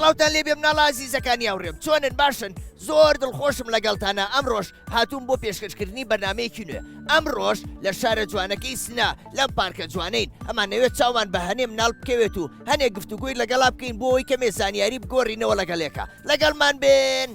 سڵاوتان لێ بێ مناڵە ئازیزەکانی هاوڕێم چۆنن باشن زۆر دڵخۆشم لەگەڵتانە ئەمڕۆژ هاتووم بۆ پێشکەشکردنی بەرنامەیەکی نوێ ئەمڕۆژ لە شارە جوانەکەی سنا لەم پارکە جوانەین ئەمانەوێت چاومان بە هەنێ مناڵ بکەوێت و هەنێک گفتوگوی لەگەڵا بکەین بۆ ئەوەی کەمێ زانیاری بگۆڕینەوە لەگەڵێکە لەگەڵمان بێن.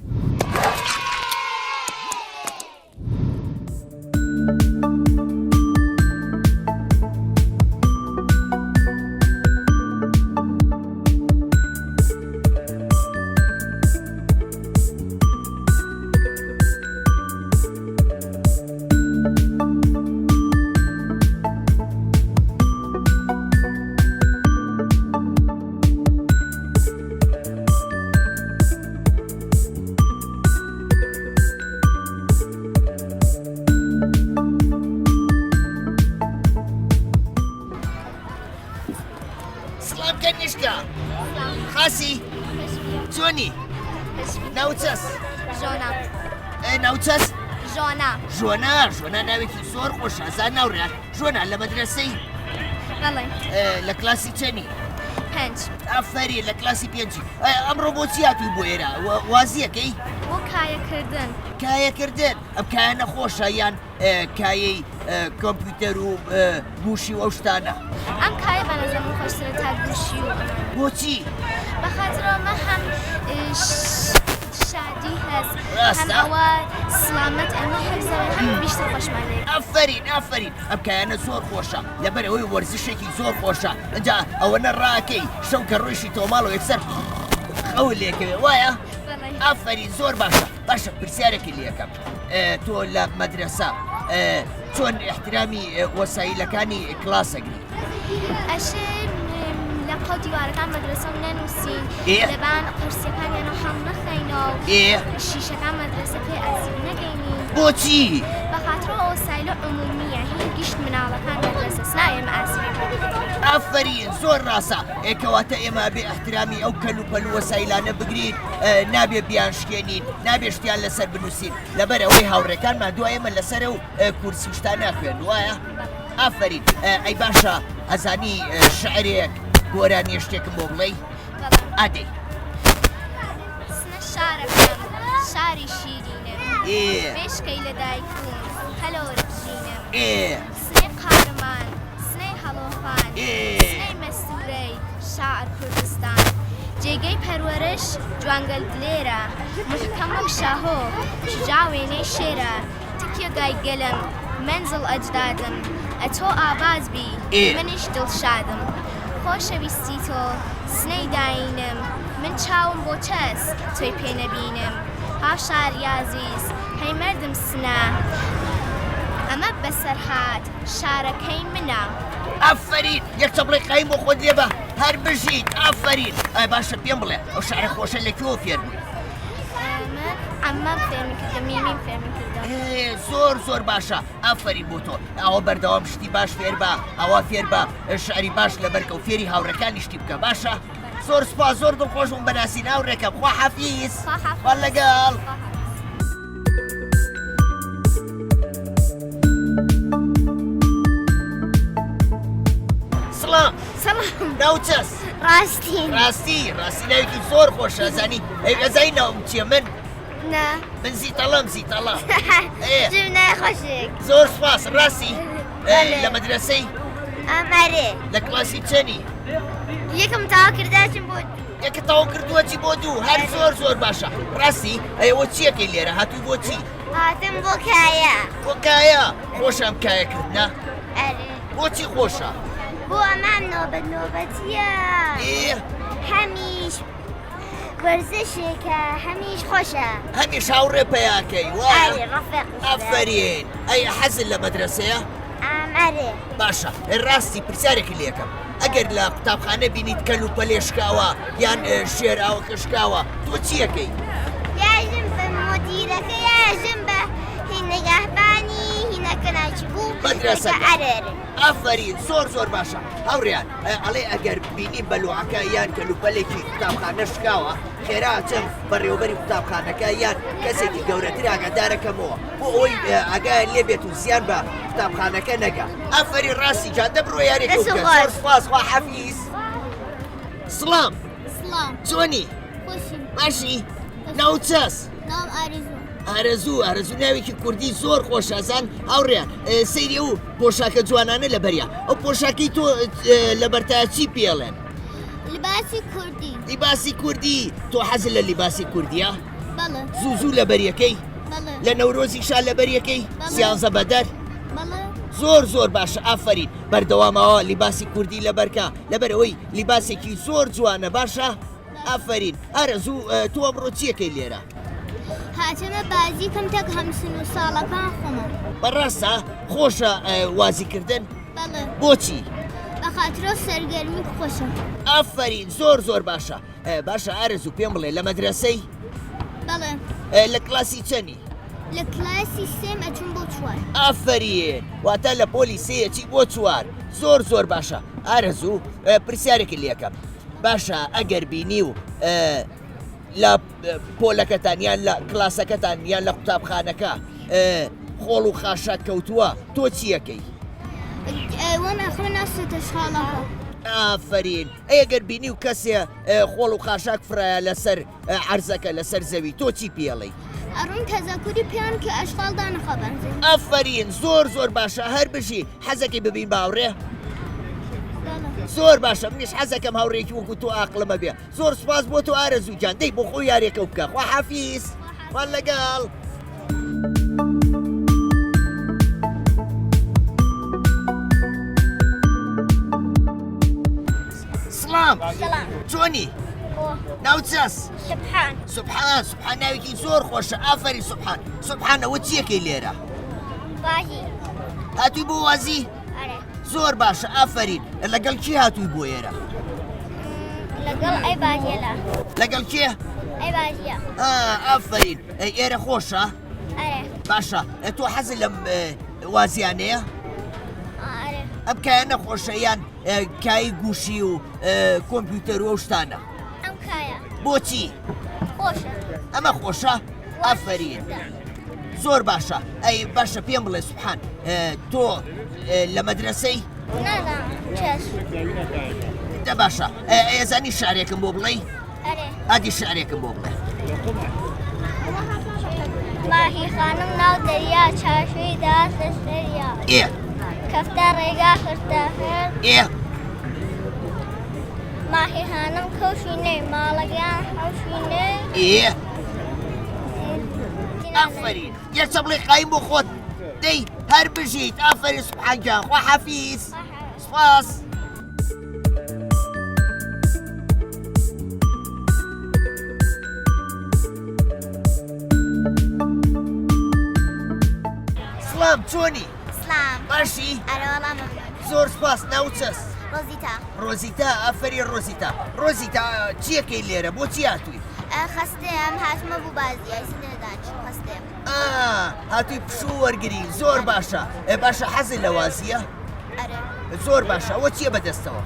Kanishka, Khasi, Johnny, Nautas, Jona. Nautas, Jona. Jona ناوێکی زۆر خۆشە ئازان ناوڕێن جۆنا لە مەدرسەی بەڵێ لە کلاسی چەندی؟ پێنج. ئافەری لە کلاسی پێنجی ئەمڕۆ بۆچی هاتووی بۆ ئێرە وازیەکەی؟ بۆ کایەکردن. کایەکردن ئەم کایە نەخۆشە یان کایەی کۆمپیوتەر و گوشی و ئەو شتانە؟ ئەم کایە بەنظرم خۆشترە تا گوشی و بۆچی؟ بەخاترەوە مە هەم شادی هەست ڕاستە؟ هەم ئەوە سلامەت ئەمە هەرزەوە هەم بیشتر خۆشمان لێ. ئەفەرین ئەم کایانە زۆر خۆشە لەبەرەوەی وەرزشێکی زۆر خۆشە ئەجا ئەوە نەڕاکەی شەو کە ڕۆیشی تۆماڵەوە یەکسەر ئەو لێکەوێ وایە؟ ئەفەرین زۆر باشە پرسیارێکی لێەکەم تۆ لە مەدرسە چۆن احترامی وەسایلەکانی کلاسەگری؟ ئەشێ لە قەو دیوارەکان مەدرسە نەنووسین لەبان قورسیەکانیانە هەڵ نەخەینەوە شیشەکان مەدرسە پێ ئەزیب نەگەینین. بۆچی؟ بەخاترەوە وەسایلە عمومیە هیچ گشت مناڵەکان مەدرسە نایەمە ئاسیب. ئافەرین زۆر ڕاستە کەواتە ئێمە بێ احترامی ئەو کەلوپەل وەسایلانە بگرین نابێ بیان شکێنین نابێ شتیان لەسەر بنووسین لەبەرەوەی هاوڕێکانمان دوای ئێمە لەسەرە و کورسی شتان ناخوێن وایە؟ ئافەرین ئەی باشە ئەزانی شعرێک گۆرانی شتێکم بۆ بڵێ؟ ئادەی سنە شارەکەم شاری شیرینە مێشکەی لە دایک بووم هەلۆرەژینە سنەی قارەمان سنەی هەڵۆفان سنەی مەسوورەی شاعر کوردستان جێگەی پەروەرش جوانگەل دلێرە محکەم وەک شاهۆ شجاع وێنەی شێرە تکیە گایگەلم منزڵ ئەجدادم ئەتۆ ئاواز بی منیش دڵشادم خۆشەویستی تۆ سنەی داینم من چاوم بۆ چەس تۆی پێ نەبینم هاوشاری عەزیز هەی مەردم سنە ئەمە بەسەرهات شارەکەی منە ئافرین یەک چەپڵی قایم بۆ خۆت لێ بە هەر بژیت ئافرین ئای باشە پێم بڵێ ئەو شارە خۆشە لەکوێوە فێر بووی عەمەم فێرمی کردە میمیم فێرمی کردە زۆر باشە ئافرین بۆ تۆ ئەوە بەردەوام شتی باش فێر بە ئەوە فێر بە شعری باش لەبەرکە و فێری هاوڕەکانی شتی بکە باشە زۆر سوپاس زۆر دڵخۆشم بەناسی هاوڕێکەم خوا حەفیز خوا لەگەڵ سلام ناوچەس ڕاستی ناوێکی زۆر خۆشە زانی ئەزای ناوم چییە من من زیتەڵەم جمنای خۆشێک زۆر سپاس ڕاستی لە مەدرسەی ئەمەرێ لە کلاسی چەنی یەکەم تاوا کرداچم بۆ یەکە تاوا کردووەچی بۆ دوو هەر زۆر باشە ڕاستی ئەوە چیەکەی لێرە هاتووی بۆ چی هاتم بۆ کایە بۆ کایە خۆشم کایەکردنا بۆچی خۆشە بۆ ئەمان نۆبەتیە هەمیش وەرزشێکە هەمیش خۆشە هەمیش هاوڕێ پەیاکەی ئافرین ئەی حەزت لە مەدرسەیە ئەمەرێ باشە ڕاستی پرسیارێکی لێکەم ئەگەر لە قوتابخانە بینیت کەل و پەلێ شکاوە یان شێراوەکە شکاوە تۆ چیەکەی یاژم بە مۆدیرەکە یاژم بە هی نەگەهبانی هینەکەناچی بوو مەدرسە ئافرین زۆر باشە هەوڕیان ئەڵێ ئەگەر بینی بەلوعەکە یان کەلوپەلێکی قوتابخانە شکاوە خێرا چەم بەڕێوەبەری قوتابخانەکە یان کەسێکی گەورەتر ئاگادارەکەمەوە بۆ ئەوەی ئاگایان لێ بێت و زیان بە قوتابخانەکە نەگا ئافرین ڕاستی جان دەبڕۆ یارێک زۆر سپاس خوا حەفیز سڵام چۆنی باشی ناوچەس ئارەزوو ناوێکی کوردی زۆر خۆشەزان هاوڕێیان سەیری و پۆشاکە جوانانە لە بەریا ئەو پۆشاکەی تۆ لە بەرتای چی پێڵێن لیباسی کوردی تۆ حەزت لە لیباسی کوردیە زوو لە بەریەکەی لە نەورۆزیشان لە بەریەکەی سیانزە بەدەر زۆر باشە ئافرین بەردەوامەوە لیباسی کوردی لەبەرکە لەبەرەوەی لیباسێکی زۆر جوانە باشە ئافرین ئارەزوو تۆ ئەمڕۆ چیەکەی لێرە هاتمە بازی کەم تەک هەمسن و ساڵەکان خۆمە بەڕاستە خۆشە وازیکردن بۆچی بەخاترۆ سەرگەرمی خۆشە ئافرین زۆر باشە ئارەزوو پێم بڵێ لە مەدرسەی لە کلاسی چەنی لە کلاسی سێم ئەچوم بۆ چوار ئافرین واتە لە پۆلی سێیەکی بۆ چوار زۆر باشە ئارەزوو پرسیارێکی لێکەم باشە ئەگەر بینی و لە پۆلەکەتان یان لە کلاسەکەتان یان لە قوتابخانەکە خۆڵ و خاشاک کەوتووە تۆ چیەکەی ئافرین ئەگەر بینی و کەسێ خۆڵ و خاشاک فرایە لەسەر عەرزەکە لەسەر زەوی تۆ چی پێڵی ئەڕوون تەزەکوری پێیان کە ئەشغاڵدا نەخەبەنجێ ئافرین زۆر باشە هەر بژی حەزەکەی ببین باوڕێ زۆر باشە منیش حەزەکەم هاوڕێکی وەکو تۆ ئاقلمە بێ زۆر سوپاس بۆ تۆ ئارەزوو گیان دەی بۆ خۆی یارێکە بکە خوا حەفیز خوا لەگەڵ سڵام چۆنی ناوچەس سوبحان ناوێکی زۆر خۆشە ئافرین سوبحانەوە چیەکەی لێرە هاتووی بۆ وازی زۆر باشە ئافرین لەگەڵ کی هاتووی بۆ ئێرە لەگەڵ کێ ئافرین ئێرە خۆشە باشە تۆ حەزت لەم وازیانەیە ئەم کایە نەخۆشە یان کایی گوشی و کۆمپیوتەر و شتانە بۆچی ئەمە خۆشە ئافرین زۆر باشە ئەی باشە پێم بڵێ سوبحان تۆ لە مەدرسەی دە باشە ئێزانی شعرێکم بۆ بڵێ ئادی شعرێکم بۆ بڵێ ماهی خانم ناو دەریا چاشوی داستە سەریا کەفتە ڕێگا خستە هەر ماهی هانم کەوشینێ ماڵەکەیان حەوشینێ ئافرین یەکچە بڵێ قایم بۆ خۆت دەی هەر بژیت ئافرین سوبحان گیان خوا حەفیز سپاس سلام چۆنی سلام باشی ئەرەوەڵامە زۆر سپاس ناوچەس ڕۆزیتا ڕۆزیتا ئافرین ڕۆزیتا چیەکەی لێرە بۆچی هاتووی خەستەیەم هاتمە بوو بازیای سنێدان خەستەیەم هاتووی پشوو وەرگری زۆر باشە باشە حەزی لە وازیە ئەرێ زۆر باشە ئەوە چییە بەدەستەوە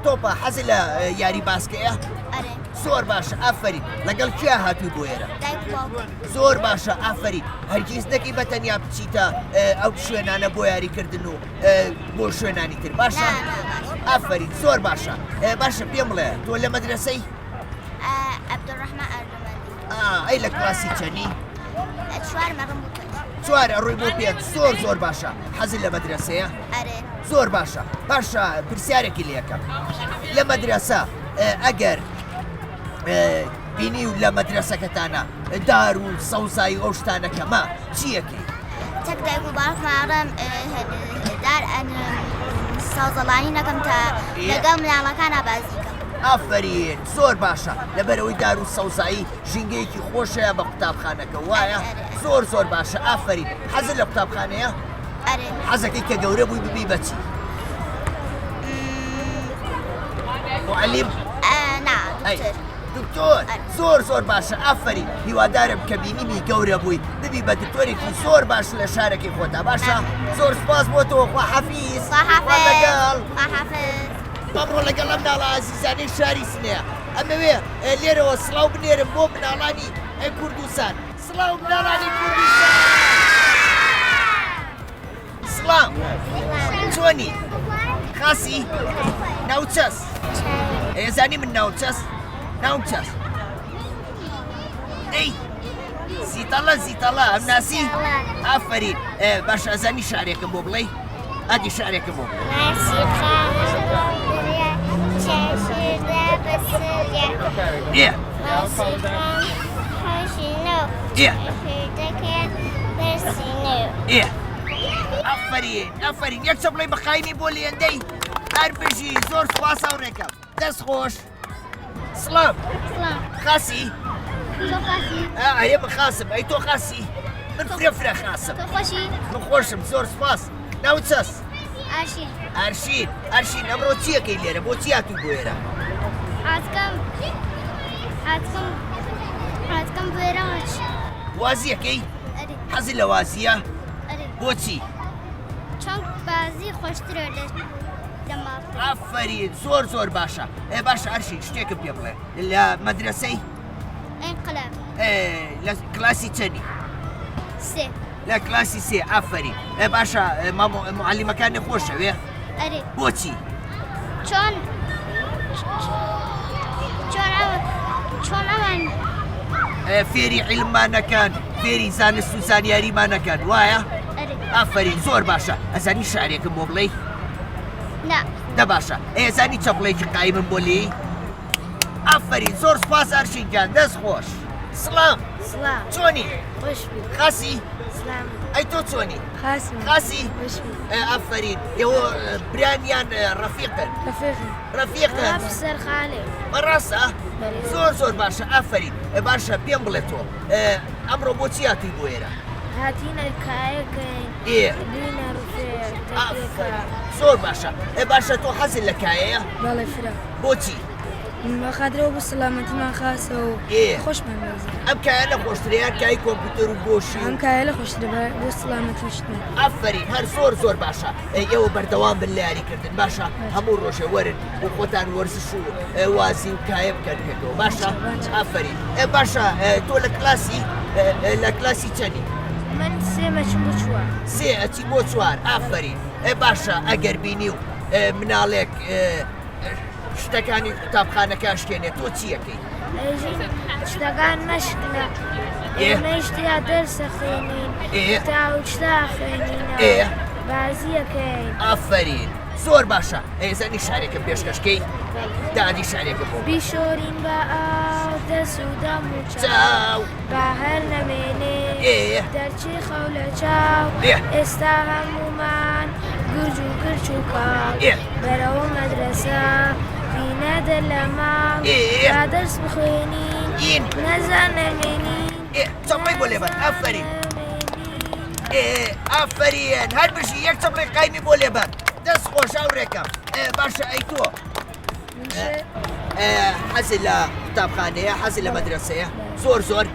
تۆپە حەزی لە یاری باسکەیە ئەرێ زۆر باشە ئافرین لەگەڵ کیا هاتووی بۆ ئێرە دایک باوکو زۆر باشە ئافرین هەرگیز نەکەی بەتەنیا بچیتە ئەو شوێنانە بۆ یاریکردن و بۆ شوێنانی تر باشە ئافرین زۆر باشە باشە پێم بڵێ تۆ لە مەدرسەی عەبدوڕەحمان ئەردەبەندی ئەی لە کلاسی چەندی چوارمە ڕم بوو چوارە ڕووی بۆ پێنج زۆر باشە حەزی لە مەدرسەیە ئەرێ زۆر باشە پرسیارێکی لێ یەکەم لە مەدرسە ئەگەر بینی و لە مەدرسەکەتانە دار و سەوزایی ئەو شتانەکەمە چیەکەی تەک دایک و باوکماڕم دار سازەڵانی نەکەم تا لەگەڵ منداڵەکانە بازیکەم ئافرین زۆر باشە لەبەرەوەی دار و سەوزایی ژینگەیەکی خۆشەیە بە قوتابخانەکە وایە زۆر باشە ئافرین حەزت لە قوتابخانەیە ئەرێ حەزەکەی کە گەورە بووی ببی بەچی معلم دکتۆر زۆر باشە ئافرین هیوادارم کە بینیمی گەورە بووی ببی بە دکتۆرێکی زۆر باش لە شارێکی خۆتا باشە زۆر سپاس بۆ تۆ خوا حەفیز لەگەڵ ئەمڕۆ لەگەڵ ئەم ناڵە ئازیزانەی شاری سنەیە ئەمەوێ لێرەوە سڵاو بنێرم بۆ مناڵانی کوردستان سڵاو مناڵانی کوردستان سڵام چۆنی خاسی ناوچەس ئێزانی من ناوچەس ئەی زیتەڵە ئەم ناسی ئافرین باش ئەزانی شارێکم بۆ بڵێ ئادی شارێکم بۆ ئافرین یەکچە بڵێ بەقایمی بۆ لێندەی هەر بژی زۆر سوپاس هاوڕێکەم دەست خۆش سڵام خاسی ئەیە من خاسم ئەی تۆ خاسی من فرە خاسم من خۆشم زۆر سپاس ناوچەس ئەرشین ئەمڕۆ چیەکەی لێرە بۆچی هاتووی بۆ ئێرە هاتکەم بێرەوەچ وازیەکەی حەزی لە وازیە بۆچی چۆن بازی خۆشترە لە ماڵ ئافرین زۆر باشە باشە ئەرشین شتێکم پێ بڵێ لە مەدرسەی ئەنقلاب لە کلاسی چەندی سێ لە کلاسی سێ ئافرین باشە معلیمەکانی خۆشەوێ ئەرێ بۆچی چۆن ئەوان فێری عیلممانەکان فێری زانست و زانیاریمانەکان وایە ئافرین زۆر باشە ئەزانی شارێکم بۆ بڵێ نە باشە ئێزانی چەپڵێکی قایمم بۆ لێی ئافرین زۆر سپاس ئەرشینگیان دەست خۆش سڵام چۆنی خاسی ئەی تۆ چۆنی خاسی ئافرین ئێوە برانیان ڕەفیقن بەڕاستە زۆر باشە ئافرین باشە پێم بڵێ تۆ ئەمڕۆ بۆچی هاتووی بۆ ئێرە هاتینە کایەکەین بینە زۆر باشە باشە تۆ حەزت لە کایەیە بەڵێ فرە بۆچی بەخاترەوە بۆ سەلامەتیمان خاسە و خۆشمان بێزە ئەم کایە لە خۆشترەیە کای کۆمپیوتەر و گۆشی ئەم کایە لە خۆشترە بۆ سەلامەتیشتن ئافرین هەر زۆر باشە ئێوە بەردەوام بن لە یاریکردن باشە هەموو ڕۆژێ وەرن و خۆتان وەرزش و وازی و کایە بکەن پێکەوە باشە ئافرین باشە تۆ لە کلاسی چەندی من سێمە چوو بۆ چوار سێ ئەچی بۆ چوار ئافرین باشە ئەگەر بینی و مناڵێک شتەکانی قوتابخانەکە شکێنێت تۆ چیەکەی شتەکان مەشکلە ئێمەشتیا دەرسە خوێنین تا شتا خوێنینە بازیەکەین ئافرین زۆر باشە ئێزانی شارێکم پێشکەشکەی دادی شارێکم بۆ بیشۆرین بە ئاو دەست و دەم و چاو با هەر نەمێنێ دەرچی خەو لە چاو ئێ. ئێستا هەمومان گورج و گرچ و کاڵ ئێ. بەرەوە مەدرسە بینە دەر لە ماڵ ئێ. با دەرس بخوێنین ئین. نەزان نەمێنین چەپڵی بۆ لێبەر ئەفەرین ئەفەریەن هەر بژی یەک چەپڵی قایمی بۆ لێبەر دەست خۆش هاوڕێکم باشە ئەی تۆ حەزی لە قوتابخانەیە حەزی لە مەدرسەیە زۆر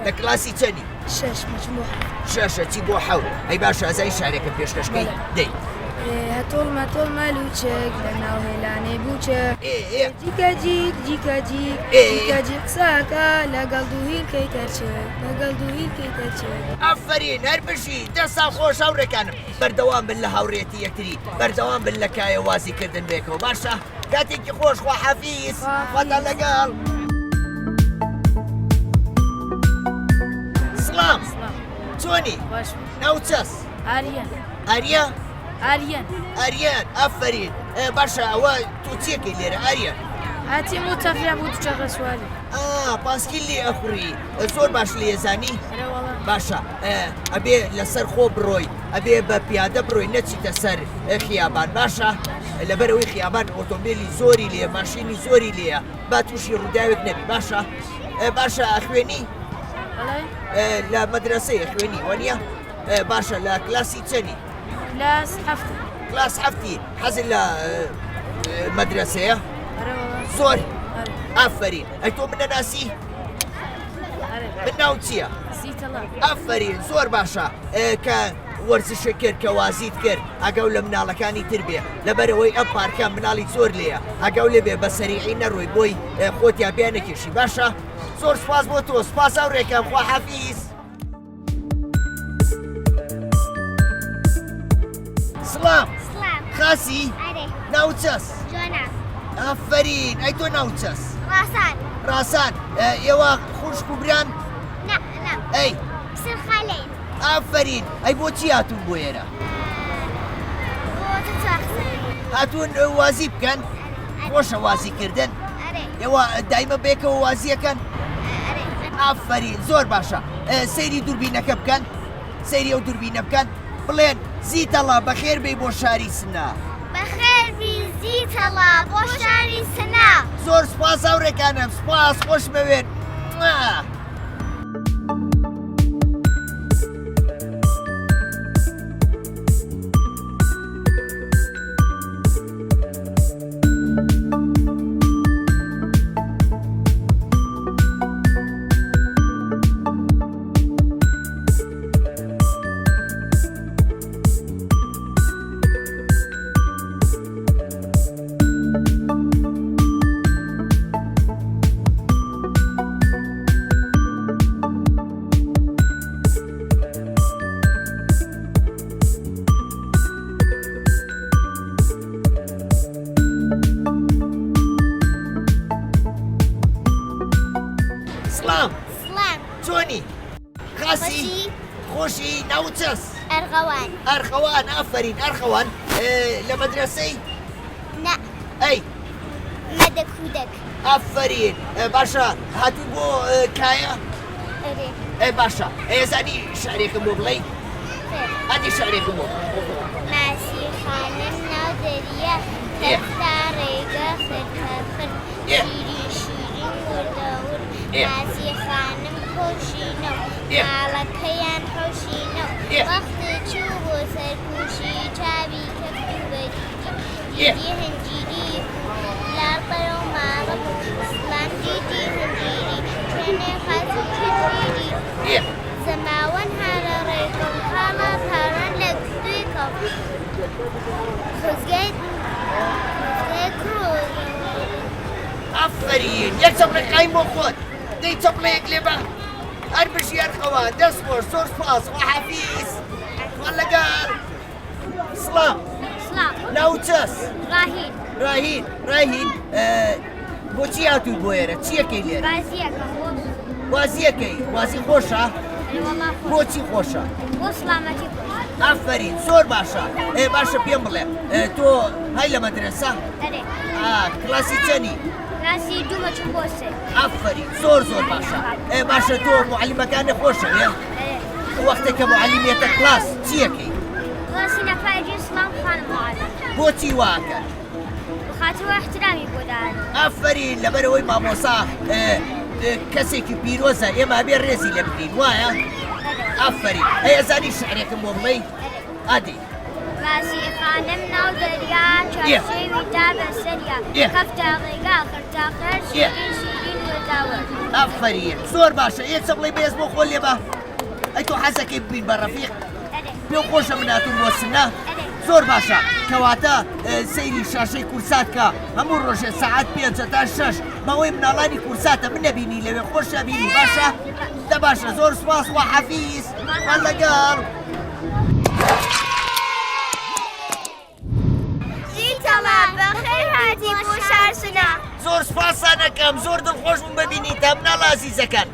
لە کلاسی چەندی شش مجموع شەشە چی بۆ حەوت ئەی باشە ئەزای شارێکە پێشکەشکەی دەی هەتۆڵ مەتۆڵ مەلوچێک لە ناو هێلانێ بووچە جیکە جیکە جیک ساکە لەگەڵ دووهیلکەی تەرچێک لەگەڵ دووهیلکەی تەرچێک ئەفەرین هەر بژی دەستا خۆش هاوڕێکانم بەردەوام بن لە هاوڕێتی یەکتری بەردەوام بن لە کایە وازیکردن بێکەوە باشە کاتێکی خۆش خوا حەفیز خۆتان لەگەڵ سڵام چۆنی ناوچەس ئەریە ئەریان ئەفەرین باشە ئەوە تۆ چیەکەی لێرە ئەریە هاتیم و تەفرا بوو دوچەقە سواری پاسکیل لێ ئەخوڕی زۆر باش لێزانی باشە ئەبێ لەسەر خۆ بڕۆی ئەبێ بە پیادە بڕۆی نەچیتە سەر خیابان باشە لەبەرەوەی خیابان ئۆتۆمبیلی زۆری لێ ماشینی زۆری لێە با تووشی ڕووداوێک نەبی باشە ئەخوێنی لە مەدرسەیە خوێنی وەنیە باشە لە کلاسی چەنی کلاس هەفتی حەزی لە مەدرسەیە زۆر ئافرین ئەی تۆ منەناسی من ناو چییە؟ ئافرین زۆر باشە کە وەرزشە کرد کە وازیت کرد ئەگەو لە مناڵەکانی تر بێ لەبەرەوەی ئەم پارکان مناڵی زۆر لێیە ئەگەو لێ بێ بە سەریعی نەڕۆی بۆی خۆتیا بیانەکێشی باشە زۆر سپاس بۆ تۆ سپاس هاوڕێکم خوا حەفیز سڵام خاسی ناوچەس ئافرین ئەی تۆ ناوچەس ڕاسان ئێوە خوشک و بران ئەی ئافرین ئەی بۆچی هاتوون بۆ ئێرە هاتوون وازی بکەن خۆشە وازیکردن ئێوە دایمە بێکەوە وازیەکەن ئافرین زۆر باشە سەیری دووربینەکە بکەن سەیری ئەو دووربینە بکەن بڵێن زیتەڵا بەخێر بێ بۆ شاری سنا زیتەڵا بۆ شاری سنا زۆر سپاس هاوڕێکانم سپاس خۆش بەوێن سلام چۆنی خاسی خۆشی ناوچەس ئەرخەوان ئافرین ئەرخەوان لە مەدرسەی ئەی مەدەکودەک ئافرین باشە هاتوو بۆ کایە باشە ئێزانی شارێکم بۆ بڵێ ئەدی شارێکم بۆ ماسی خانم ناو دەریە تەفتا ڕێگە خرتەفر شیری شیرین وردەور ماسی خانم خۆشینە ماڵەکەیان خۆشینە وەختی چوو بۆ سەرپوشی چاوی کەفت بەدیدی هەنجیری لار بەرەو ماڵە سڵام دیدی هەنجیری شوێنێ خاسی کردیری زەماوەن هارە ڕێکەم خاڵە پاران لە گوێکەم خزگەی کرۆ ئافرین یەک چەپڵێک قایم بۆ خۆت دەی چەپڵەیەک لێ بە هەر بژی ئەرخەوە دەست خۆش زۆر سپاس خوا حەفیز خوا لەگەڵ سڵام ناوچەس ڕاهین بۆچی هاتووی بۆ ئێرە چیەکەی لێرە وازیەکەی وازی خۆشە بۆچی خۆشە بۆ سڵامەتی ئافرین زۆر باشە باشە پێم بڵێ تۆ هەی لە مەدرسە ئەرێ کلاسی چەندی راسی دوومە چوو بۆ سێ ئافرین زۆر باشە باشە تۆ معلیمەکانی خۆشەوێ وەختێکە معلیمێتە کلاس چیەکەی ڕاستی نەفاجی سڵام خانم معلم بۆچی واکە بخاتەوە احترامی بۆ داهات ئافرین لەبەرەوەی مامۆسا کەسێکی پیرۆزە ئێمە بێ ڕێزی لێ بکەین وایە ئافرین ئەزانی شعرێکم بۆ بڵێ ئادی راسی خانم ناو دەریا چارشێوی تا بە سەریا کەفتە ڕێگا قرتا خەر شیرین شیرین وەداوە ئافرین زۆر باشە چە بڵێ بێز بۆ خۆ لێبە ئەی تۆ حەزەکەی ببین بە ڕەفیق پێ خۆشە مناتون بۆ سنە زۆر باشە کەواتە سەیری شاشەی کورسات کە هەموو ڕۆژێ سەعات 5 تا 6 ماوەی مناڵانی کورساتە من نەبینی لەوێ خۆشە بینی باشە دە باشە زۆر سوپاس و حەفیز هەڵ لەگەڵ زیتەڵا بەخێر هاتی بۆ شارسنا زۆر سپاسانەکەم زۆر دڵخۆش بووم ببینیتە مناڵ ئازیزەکان